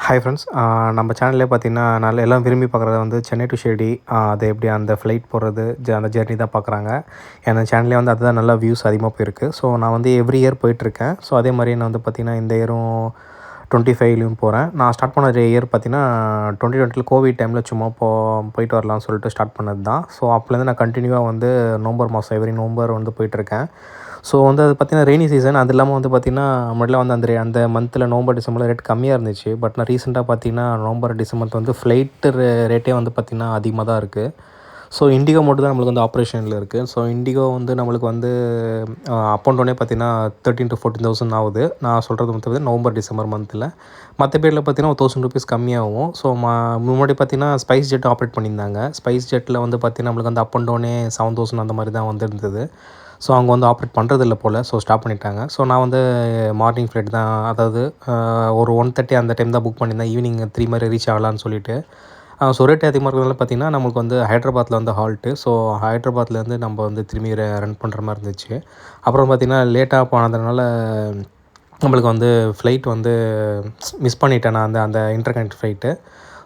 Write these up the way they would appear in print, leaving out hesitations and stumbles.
Hi friends. நம்ம சேனல்லே பார்த்தீங்கன்னா எல்லாம் விரும்பி பார்க்குறது வந்து சென்னை டு ஷிரடி. அது எப்படி அந்த ஃப்ளைட் போகிறது அந்த ஜெர்னி தான் பார்க்குறாங்க. என் சேனல்லே வந்து அதுதான் நல்லா வியூஸ் அதிகமாக போயிருக்கு. ஸோ நான் வந்து எவ்ரி இயர் போயிட்டுருக்கேன். ஸோ அதே மாதிரி நான் வந்து பார்த்திங்கன்னா இந்த இயரும் 25லேயும் போகிறேன். நான் ஸ்டார்ட் பண்ண இயர் பார்த்திங்கன்னா 2020 கோவிட் டைமில் சும்மா போயிட்டு வரலாம்னு சொல்லிட்டு ஸ்டார்ட் பண்ணது தான். ஸோ அப்போலேருந்து நான் கண்டினியூவாக வந்து நவம்பர் மாதம் எவ்ரி நவம்பர் வந்து போயிட்டுருக்கேன். ஸோ வந்து அது பார்த்திங்கன்னா ரெய்னி சீசன். அது இல்லாமல் வந்து பார்த்திங்கன்னா முன்னாடிலாம் வந்து அந்த மந்தில் நவம்பர் டிசம்பரில் ரேட் கம்மியாக இருந்துச்சு. பட் நான் ரீசெண்டாக பார்த்திங்கன்னா நவம்பர் டிசம்பர் வந்து ஃப்ளைட்டு ரேட்டே வந்து பார்த்திங்கன்னா அதிகமாக தான் இருக்குது. ஸோ இண்டிகோ மட்டும் தான் நம்மளுக்கு வந்து ஆப்ரேஷனில் இருக்குது. ஸோ இண்டிகோ வந்து நம்மளுக்கு வந்து அப் அண்ட் டவுனே பார்த்திங்கன்னா 13,000 to 14,000 ஆகுது. நான் சொல்கிறது வந்து நவம்பர் டிசம்பர் மந்தில். மற்ற பேரில் பார்த்திங்கன்னா ஒரு ₹1,000 கம்மியாகும். ஸோ முன்னாடி பார்த்திங்கன்னா ஸ்பைஸ் ஜெட் ஆப்ரேட் பண்ணியிருந்தாங்க. ஸ்பைஸ் ஜெட்டில் வந்து பார்த்திங்கன்னா நம்மளுக்கு வந்து அப் அண்ட் டவுனே 7,000 அந்த மாதிரி தான் வந்து இருந்தது. ஸோ அவங்க வந்து ஆப்ரேட் பண்ணுறதில்ல போல். ஸோ ஸ்டாப் பண்ணிட்டாங்க. ஸோ நான் வந்து மார்னிங் ஃப்ளைட் தான், அதாவது ஒரு 1:30 அந்த டைம் தான் புக் பண்ணியிருந்தேன். ஈவினிங் 3 மாதிரி ரீச் ஆகலான்னு சொல்லிட்டு. ஸோ ரேட் அதிகமாக இருக்கிறதுனால பார்த்திங்கன்னா நமக்கு வந்து ஹைட்ராபாத்தில் வந்து ஹால்ட்டு. ஸோ ஹைட்ராபாத்லேருந்து நம்ம வந்து திரும்பி ரன் பண்ணுற மாதிரி இருந்துச்சு. அப்புறம் பார்த்திங்கன்னா லேட்டாக போனதுனால நம்மளுக்கு வந்து ஃப்ளைட் வந்து மிஸ் பண்ணிட்டேன் நான் அந்த இன்டர்கனெக்ட் ஃப்ளைட்டு.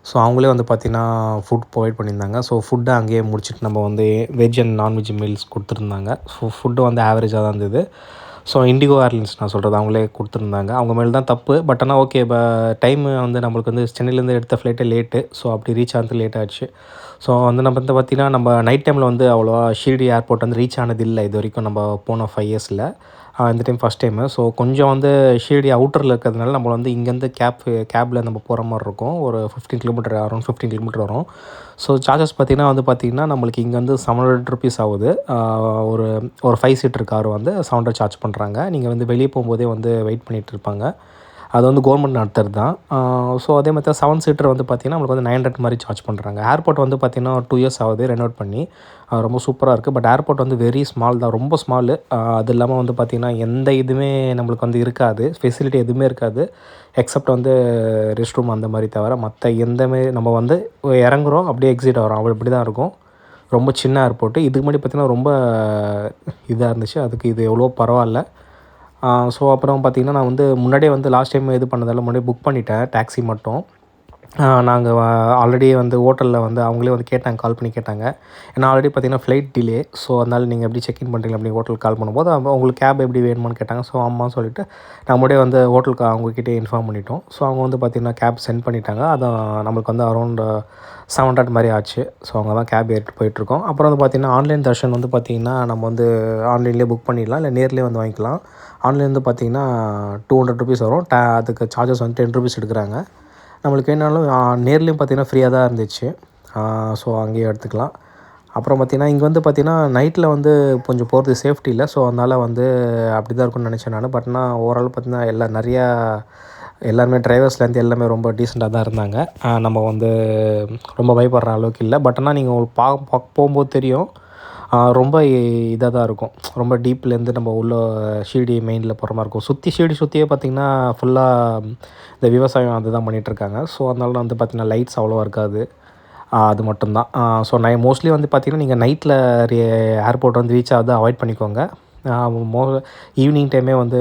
ஸோ அவங்களே வந்து பார்த்திங்கன்னா ஃபுட் ப்ரொவைட் பண்ணியிருந்தாங்க. ஸோ ஃபுட்டை அங்கேயே முடிச்சுட்டு நம்ம வந்து வெஜ் அண்ட் நான்வெஜ் மீல்ஸ் கொடுத்துருந்தாங்க. ஸோ ஃபுட்டு வந்து ஆவரேஜாக தான் இருந்தது. ஸோ இண்டிகோ ஏர்லைன்ஸ் நான் சொல்கிறது அவங்களே கொடுத்துருந்தாங்க. அவங்க மேலே தான் தப்பு. பட் ஆனால் ஓகே, டைமு வந்து நம்மளுக்கு வந்து சென்னையிலேருந்து எடுத்த ஃப்ளைட்டே லேட்டு. ஸோ அப்படி ரீச் ஆகிறது லேட் ஆச்சு. ஸோ வந்து நம்ம வந்து பார்த்திங்கன்னா நம்ம நைட் டைமில் வந்து அவ்வளோவா ஷிரடி ஏர்போர்ட் வந்து ரீச் ஆனதில்லை இது வரைக்கும் நம்ம போன 5 இயர்ஸில். இந்த டைம் ஃபஸ்ட் டைமு. ஸோ கொஞ்சம் வந்து ஷிரடி அவுட்டரில் இருக்கிறதுனால நம்ம வந்து இங்கேருந்து கேபில் நம்ம போகிற மாதிரி இருக்கும். ஒரு 15 கிலோமீட்டர் அரௌண்ட் 15 கிலோமீட்டர் வரும். ஸோ சார்ஜஸ் பார்த்திங்கன்னா நம்மளுக்கு இங்கே வந்து ₹700 ஆகுது. ஒரு ஒரு 5 சீட்டர் கார் வந்து 700 சார்ஜ் பண்ணுறாங்க. நீங்கள் வந்து வெளியே போகும்போதே வந்து வெயிட் பண்ணிகிட்டு இருப்பாங்க. அது வந்து கவர்மெண்ட் நடத்துறது தான். ஸோ அதே மாதிரி தான் 7 சீட்டர் வந்து பார்த்திங்கன்னா நம்மளுக்கு வந்து 900 மாதிரி சார்ஜ் பண்ணுறாங்க. ஏர்போர்ட் வந்து பார்த்திங்கன்னா 2 இயர்ஸ் ஆகுது ரெனோவேட் பண்ணி. ரொம்ப சூப்பராக இருக்குது. பட் ஏர்போர்ட் வந்து வெரி ஸ்மால் தான், ரொம்ப ஸ்மாலு. அது இல்லாமல் வந்து பார்த்திங்கன்னா எந்த இதுவுமே நம்மளுக்கு வந்து இருக்காது, ஃபெசிலிட்டி எதுவுமே இருக்காது. எக்ஸப்ட் வந்து ரெஸ்ட் ரூம் அந்த மாதிரி தவிர மற்ற எந்தமாரி நம்ம வந்து இறங்குறோம் அப்படியே எக்ஸிட் ஆகிறோம் அப்படி தான் இருக்கும். ரொம்ப சின்ன ஏர்போர்ட்டு. இதுக்கு முன்னாடி பார்த்திங்கன்னா ரொம்ப இதாக இருந்துச்சு. அதுக்கு இது எவ்வளோ பரவாயில்ல. ஸோ அப்புறம் பார்த்திங்கன்னா நான் வந்து முன்னாடியே வந்து லாஸ்ட் டைம் இது பண்ணதால் முன்னாடியே புக் பண்ணிட்டேன் டாக்ஸி மட்டும். நாங்கள் ஆல்ரெடி வந்து ஹோட்டலில் வந்து அவங்களே வந்து கேட்டாங்க, கால் பண்ணி கேட்டாங்க. ஏன்னா ஆல்ரெடி பார்த்திங்கன்னா ஃப்ளைட் டிலே. ஸோ அதனால் நீங்கள் எப்படி செக்இன் பண்ணுறீங்க அப்படி ஹோட்டலுக்கு கால் பண்ணும்போது உங்களுக்கு கேப் எப்படி வேணுமான்னு கேட்டாங்க. ஸோ ஆமான்னு சொல்லிவிட்டு நான் முன்னாடியே வந்து ஹோட்டலுக்கு அவங்கக்கிட்டே இன்ஃபார்ம் பண்ணிட்டோம். ஸோ அவங்க வந்து பார்த்திங்கன்னா கேப் சென்ட் பண்ணிட்டாங்க. அதான் நம்மளுக்கு வந்து அரௌண்ட் 700 மாதிரி ஆச்சு. ஸோ அவங்க தான் கேப் ஏறிட்டு போயிட்டுருக்கோம். அப்புறம் வந்து பார்த்திங்கன்னா ஆன்லைன் தர்ஷன் வந்து பார்த்திங்கன்னா நம்ம வந்து ஆன்லைன்லேயே புக் பண்ணிடலாம், இல்லை நேர்லேயே வந்து வாங்கிக்கலாம். ஆன்லைன் வந்து பார்த்திங்கன்னா ₹200 வரும். அதுக்கு சார்ஜஸ் வந்து ₹10 எடுக்கிறாங்க. நம்மளுக்கு வேணாலும் நேர்லேயும் பார்த்திங்கன்னா ஃப்ரீயாக தான் இருந்துச்சு. ஸோ அங்கேயே எடுத்துக்கலாம். அப்புறம் பார்த்திங்கன்னா இங்கே வந்து பார்த்திங்கன்னா நைட்டில் வந்து கொஞ்சம் போகிறது சேஃப்டி இல்லை. ஸோ அதனால் வந்து அப்படி தான் இருக்கும்னு நினச்சேன் நான். பட் ஆனால் ஓவரால் பார்த்திங்கன்னா நிறையா எல்லாருமே டிரைவர்ஸ்லேருந்து எல்லாமே ரொம்ப டீசெண்டாக தான் இருந்தாங்க. நம்ம வந்து ரொம்ப பயப்படுற அளவுக்கு இல்லை. பட் ஆனால் நீங்கள் போகும்போது தெரியும், ரொம்ப இதாக தான் இருக்கும். ரொம்ப டீப்லேருந்து நம்ம உள்ள ஷிரடி மெயினில் போகிற மாதிரி இருக்கும். ஷிரடி சுற்றியே பார்த்திங்கன்னா ஃபுல்லாக இந்த விவசாயம் அதுதான் பண்ணிகிட்ருக்காங்க. ஸோ அதனால வந்து பார்த்திங்கன்னா லைட்ஸ் அவ்வளோவா இருக்காது. அது மட்டும்தான். ஸோ மோஸ்ட்லி வந்து பார்த்திங்கன்னா நீங்கள் நைட்டில் ஏர்போர்ட் வந்து ரீச் ஆகுது அவாய்ட் பண்ணிக்கோங்க. ஈவினிங் டைமே வந்து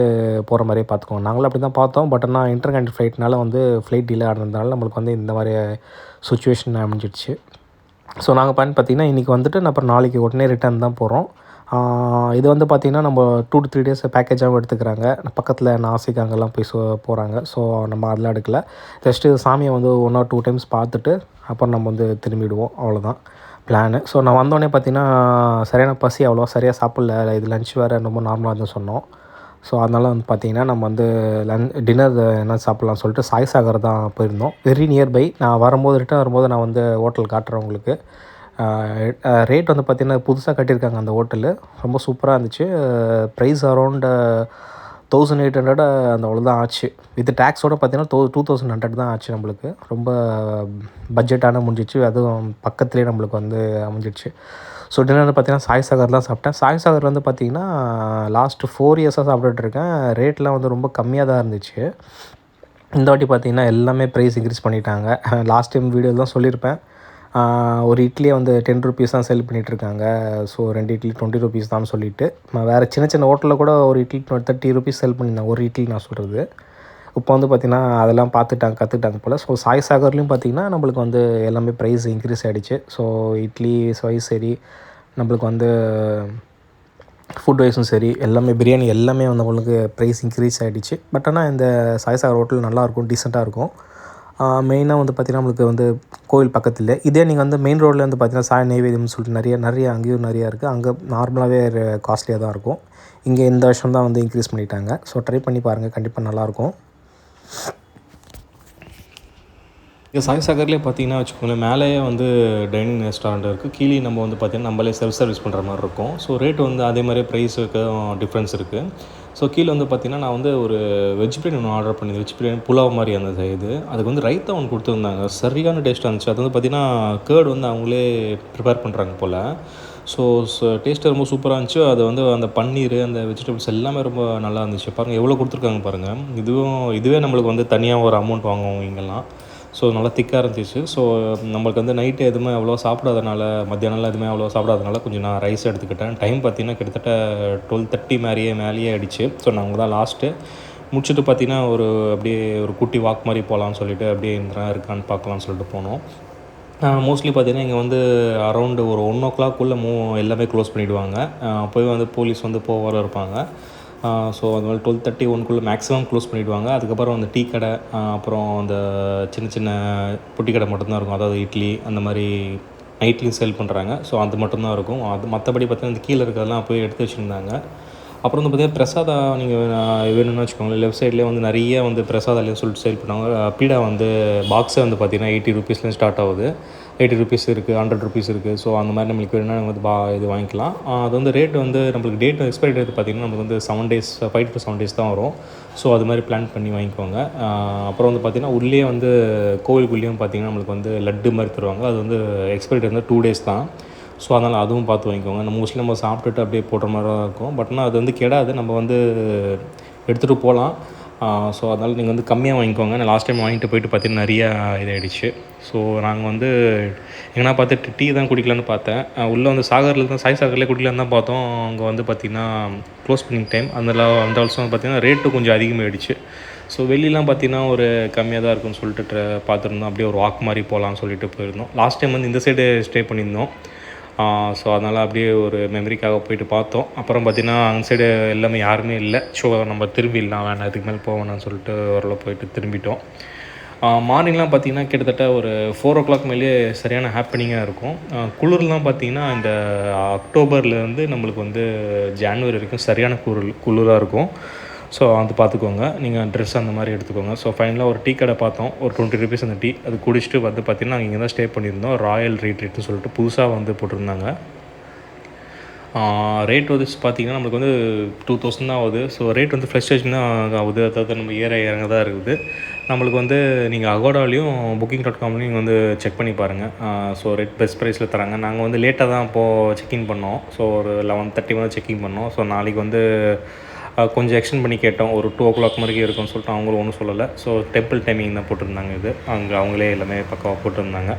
போகிற மாதிரியே பார்த்துக்கோங்க. நாங்களும் அப்படி தான் பார்த்தோம். பட் ஆனால் இன்டர்கனெக்ட் ஃப்ளைட்னால வந்து ஃப்ளைட் டிலே ஆனதுனால நம்மளுக்கு வந்து இந்த மாதிரி சுச்சுவேஷன் அமைஞ்சிடுச்சு. ஸோ நாங்கள் பார்த்திங்கன்னா இன்றைக்கி வந்துட்டு அப்புறம் நாளைக்கு உடனே ரிட்டர்ன் தான் போகிறோம். இது வந்து பார்த்திங்கன்னா நம்ம 2 to 3 டேஸ் பேக்கேஜாகவும் எடுத்துக்கிறாங்க. பக்கத்தில் நாசிக் அங்கெல்லாம் போய் போகிறாங்க. ஸோ நம்ம அதெல்லாம் எடுக்கல. ஜஸ்ட்டு சாமியை வந்து 1 or 2 டைம்ஸ் பார்த்துட்டு அப்புறம் நம்ம வந்து திரும்பிடுவோம். அவ்வளோதான் பிளானு. ஸோ நான் வந்தோடனே பார்த்திங்கன்னா சரியான பசி, அவ்வளோவா சரியாக சாப்பிடல. இது லன்ச் வேறு ரொம்ப நார்மலாக தான் சொன்னோம். ஸோ அதனால் வந்து பார்த்திங்கன்னா நம்ம வந்து டின்னர் என்ன சாப்பிட்லான்னு சொல்லிட்டு சாய்சாகர் தான் போயிருந்தோம். Very nearby. நான் ரிட்டர்ன் வரும்போது நான் வந்து ஹோட்டல் காட்டுறேன் உங்களுக்கு. ரேட் வந்து பார்த்திங்கன்னா புதுசாக கட்டியிருக்காங்க அந்த ஹோட்டலு. ரொம்ப சூப்பராக இருந்துச்சு. ப்ரைஸ் அரௌண்ட் 1,800 அந்த அவ்வளோதான் ஆச்சு. வித் டேக்ஸோடு பார்த்திங்கன்னா 2,100 தான் ஆச்சு நம்மளுக்கு. ரொம்ப பட்ஜெட்டான முடிஞ்சிச்சு. அதுவும் பக்கத்துலேயே நம்மளுக்கு வந்து அமைஞ்சிடுச்சு. ஸோ டின்னர் பார்த்திங்கன்னா சாய்சாகர் தான் சாப்பிட்டேன். சாய்சாகர் வந்து பார்த்திங்கன்னா லாஸ்ட்டு 4 இயர்ஸாக சாப்பிட்டுட்ருக்கேன். ரேட்லாம் வந்து ரொம்ப கம்மியாக தான் இருந்துச்சு. இந்த வாட்டி பார்த்திங்கன்னா எல்லாமே ப்ரைஸ் இன்க்ரீஸ் பண்ணிட்டாங்க. லாஸ்ட் டைம் வீடியோவில் தான் சொல்லியிருப்பேன். ஒரு இட்லியை வந்து ₹10 தான் செல் பண்ணிகிட்ருக்காங்க. ஸோ 2 இட்லி ₹20 தான் சொல்லிவிட்டு வேறு சின்ன சின்ன ஹோட்டலில் கூட ஒரு இட்லி ₹30 செல் பண்ணியிருந்தாங்க. ஒரு இட்லி நான் சொல்கிறது. இப்போ வந்து பார்த்திங்கன்னா அதெல்லாம் கற்றுக்கிட்டாங்க போல். ஸோ சாய் சாகர்லேயும் பார்த்திங்கன்னா நம்மளுக்கு வந்து எல்லாமே ப்ரைஸ் இன்க்ரீஸ் ஆகிடுச்சு. ஸோ இட்லி வைஸ் சரி, நம்மளுக்கு வந்து ஃபுட் வைஸும் சரி, எல்லாமே பிரியாணி எல்லாமே வந்து உங்களுக்கு ப்ரைஸ் இன்க்ரீஸ் ஆகிடுச்சு. பட் ஆனால் இந்த சாய் சாகர் ஹோட்டல் நல்லாயிருக்கும், டீசெண்டாக இருக்கும். மெயினாக வந்து பார்த்திங்கன்னா நம்மளுக்கு வந்து கோவில் பக்கத்தில். இதே நீங்கள் வந்து மெயின் ரோட்டில் வந்து பார்த்திங்கன்னா சாய் நெய்வேத்தியம்னு சொல்லிட்டு நிறைய அங்கேயும் நிறையா இருக்குது. அங்கே நார்மலாகவே காஸ்ட்லியாக தான் இருக்கும். இங்கே இந்த வருஷம் தான் வந்து இன்க்ரீஸ் பண்ணிட்டாங்க. ஸோ ட்ரை பண்ணி பாருங்கள், கண்டிப்பாக நல்லாயிருக்கும். இங்கே சாய் சாகர்லேயே பார்த்தீங்கன்னா வச்சுக்கோங்களேன், மேலேயே வந்து டைனிங் ரெஸ்டாரண்ட் இருக்குது. கீழே நம்ம வந்து பார்த்திங்கன்னா நம்மளே செல்ஃப் சர்வீஸ் பண்ணுற மாதிரி இருக்கும். ஸோ ரேட் வந்து அதே மாதிரியே ப்ரைஸுக்கு டிஃப்ரென்ஸ் இருக்குது. ஸோ கீழே வந்து பார்த்திங்கன்னா நான் வந்து ஒரு வெஜ் பிரியாணி ஒன்று ஆர்டர் பண்ணியிருந்தேன். வெஜ் பிரியாணி புலாவ் மாதிரி அந்த இது. அதுக்கு வந்து ரைத்தா ஒன்று கொடுத்துருந்தாங்க. சரியான டேஸ்ட்டாக இருந்துச்சு. அது வந்து பார்த்திங்கன்னா கேர்டு வந்து அவங்களே ப்ரிப்பேர் பண்ணுறாங்க போல். ஸோ டேஸ்ட்டு ரொம்ப சூப்பராக இருந்துச்சு. அது வந்து அந்த பன்னீர், அந்த வெஜிடபிள்ஸ் எல்லாமே ரொம்ப நல்லா இருந்துச்சு. பாருங்கள் எவ்வளோ கொடுத்துருக்காங்க பாருங்கள். இதுவே நம்மளுக்கு வந்து தனியாக ஒரு அமௌண்ட் வாங்குவோம் இங்கெல்லாம். ஸோ நல்லா திக்காக இருந்துச்சு. ஸோ நம்மளுக்கு வந்து நைட்டு எதுவுமே அவ்வளோ சாப்பிடாதனால, மத்தியானம்லாம் எதுவுமே அவ்வளோ சாப்பிடாதனால கொஞ்சம் நான் ரைஸ் எடுத்துக்கிட்டேன். டைம் பார்த்திங்கன்னா கிட்டத்தட்ட 12:30 மேலேயே ஆகிடுச்சு. ஸோ நான் அவங்க தான் லாஸ்ட்டு முடிச்சுட்டு பார்த்திங்கன்னா அப்படியே ஒரு குட்டி வாக் மாதிரி போகலான்னு சொல்லிட்டு அப்படியே இருக்கான்னு பார்க்கலான்னு சொல்லிட்டு போனோம். மோஸ்ட்லி பார்த்திங்கன்னா இங்கே வந்து அரௌண்டு ஒரு 1:00 எல்லாமே க்ளோஸ் பண்ணிவிடுவாங்க. அப்போவே வந்து போலீஸ் வந்து வர இருப்பாங்க. ஸோ அது மாதிரி 12:30 1 மேக்ஸிமம் க்ளோஸ் பண்ணிவிடுவாங்க. அதுக்கப்புறம் அந்த டீ கடை, அப்புறம் அந்த சின்ன பொட்டி கடை மட்டும்தான் இருக்கும். அதாவது இட்லி அந்த மாதிரி நைட்லேயும் சேல் பண்ணுறாங்க. ஸோ அது மட்டும்தான் இருக்கும். அது மற்றபடி பார்த்திங்கன்னா இந்த கீழே இருக்கிறதெல்லாம் போய் எடுத்து வச்சுருந்தாங்க. அப்புறம் வந்து பார்த்திங்கன்னா பிரசாதா நீங்கள் வேணும்னு வச்சுக்கோங்களேன், லெஃப்ட் சைட்லேயே வந்து நிறைய வந்து பிரசாதாலேயும் சொல்லிட்டு சேல் பண்ணுவாங்க. பீடா வந்து பாக்ஸே வந்து பார்த்திங்கன்னா 80 ருபீஸ்லேருந்து ஸ்டார்ட் ஆகுது. 80 ருபீஸ் இருக்குது, 100 ருபீஸ் இருக்குது. ஸோ அந்த மாதிரி நம்மளுக்கு வேணும்னா நம்ம வந்து இது வாங்கிக்கலாம். அது வந்து ரேட் வந்து நம்மளுக்கு எக்ஸ்பைரி டேட் பார்த்திங்கன்னா நமக்கு வந்து 7 டேஸ் 5 to 7 டேஸ் தான் வரும். ஸோ அது மாதிரி பிளான் பண்ணி வாங்கிக்கோங்க. அப்புறம் வந்து பார்த்திங்கன்னா உள்ளே வந்து கோவிலுக்குள்ளேயும் பார்த்திங்கன்னா நம்மளுக்கு வந்து லட்டு மாதிரி தருவாங்க. அது வந்து எக்ஸ்பைரி டேட் வந்து 2 டேஸ் தான். ஸோ அதனால் அதுவும் பார்த்து வாங்கிக்கோங்க. மோஸ்ட்லி நம்ம சாப்பிட்டுட்டு அப்படியே போடுற மாதிரி தான் இருக்கும். பட் ஆனால் அது வந்து கெடாது, நம்ம வந்து எடுத்துகிட்டு போகலாம். ஸோ அதனால் நீங்கள் வந்து கம்மியாக வாங்கிக்கோங்க. நான் லாஸ்ட் டைம் வாங்கிட்டு போயிட்டு பார்த்தீங்கன்னா நிறையா இதாகிடுச்சு. ஸோ நாங்கள் வந்து எங்கன்னா பார்த்துட்டு டீ தான் குடிக்கலான்னு பார்த்தேன். உள்ளே வந்து சாய் சாகர்லேயே குடிக்கலான்னு தான் பார்த்தோம். அங்கே வந்து பார்த்திங்கன்னா க்ளோஸ் பண்ணிங் டைம். அந்த வருஷம் பார்த்திங்கன்னா ரேட்டு கொஞ்சம் அதிகமாகிடுச்சு. ஸோ வெளியெலாம் பார்த்திங்கன்னா ஒரு கம்மியாக தான் இருக்குன்னு சொல்லிட்டு பார்த்துருந்தோம். அப்படியே ஒரு வாக் மாதிரி போகலான்னு சொல்லிட்டு போயிருந்தோம். லாஸ்ட் டைம் வந்து இந்த சைடு ஸ்டே பண்ணியிருந்தோம். ஸோ அதனால் அப்படியே ஒரு மெமரிக்காக போயிட்டு பார்த்தோம். அப்புறம் பார்த்திங்கன்னா அந்த சைடு எல்லாமே யாருமே இல்லை. ஸோ நம்ம திரும்பிடலாம், வேணாம் இதுக்கு மேலே போவேணான்னு சொல்லிட்டு ஓரளவு போயிட்டு திரும்பிட்டோம். மார்னிங்லாம் பார்த்திங்கன்னா கிட்டத்தட்ட ஒரு 4:00 மேலேயே சரியான ஹாப்பனிங்காக இருக்கும். குளிர்லாம் பார்த்திங்கன்னா இந்த அக்டோபர்லேருந்து நம்மளுக்கு வந்து ஜான்வரி வரைக்கும் சரியான குளிராக இருக்கும். ஸோ அது பார்த்துக்கோங்க. நீங்கள் ட்ரெஸ் அந்த மாதிரி எடுத்துக்கோங்க. ஸோ ஃபைனலாக ஒரு டீ கடை பார்த்தோம். ஒரு 20 ருபீஸ் அந்த டீ. அது குடிச்சிட்டு வந்து பார்த்திங்கன்னா நாங்கள் இங்கே தான் ஸ்டே பண்ணியிருந்தோம். ராயல் ரிட்ரீட்னு சொல்லிட்டு புதுசாக வந்து போட்டிருந்தாங்க. ரேட் வந்து பார்த்திங்கன்னா நம்மளுக்கு வந்து 2000 தான் ஆகுது. ஸோ ரேட் வந்து ஃப்ளக்சுவேஷன் தான் ஆகுது. அதாவது நம்ம இறங்க தான் இருக்குது. நம்மளுக்கு வந்து நீங்கள் அகோடாலையும் booking.comலையும் வந்து செக் பண்ணி பாருங்கள். ஸோ ரேட் பெஸ்ட் ப்ரைஸில் தராங்க. நாங்கள் வந்து லேட்டாக தான் செக்இன் பண்ணோம். ஸோ ஒரு 11:30 வந்து செக்இன் பண்ணோம். ஸோ நாளைக்கு வந்து கொஞ்சம் எக்ஸ்டெண்ட் பண்ணி கேட்டோம். ஒரு 2:00 வரைக்கும் இருக்கும்னு சொல்லிட்டு அவங்களும் ஒன்றும் சொல்லலை. ஸோ டெம்பிள் டைமிங் தான் போட்டிருந்தாங்க. இது அங்கே அவங்களே எல்லாமே பக்காவாக போட்டிருந்தாங்க.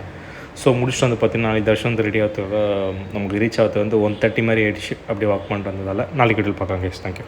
ஸோ முடிச்சுட்டு வந்து பார்த்திங்கன்னா நாளைக்கு தர்ஷன் ரெடி ஆகிறதுக்காக நமக்கு ரீச் ஆகிறது வந்து 1:30 மாதிரி ஆகிடுச்சு. அப்படியே வாக் பண்ணிட்டு வந்ததால் நாளைக்கு வீட்டில் பார்க்கலாம். Case thank you.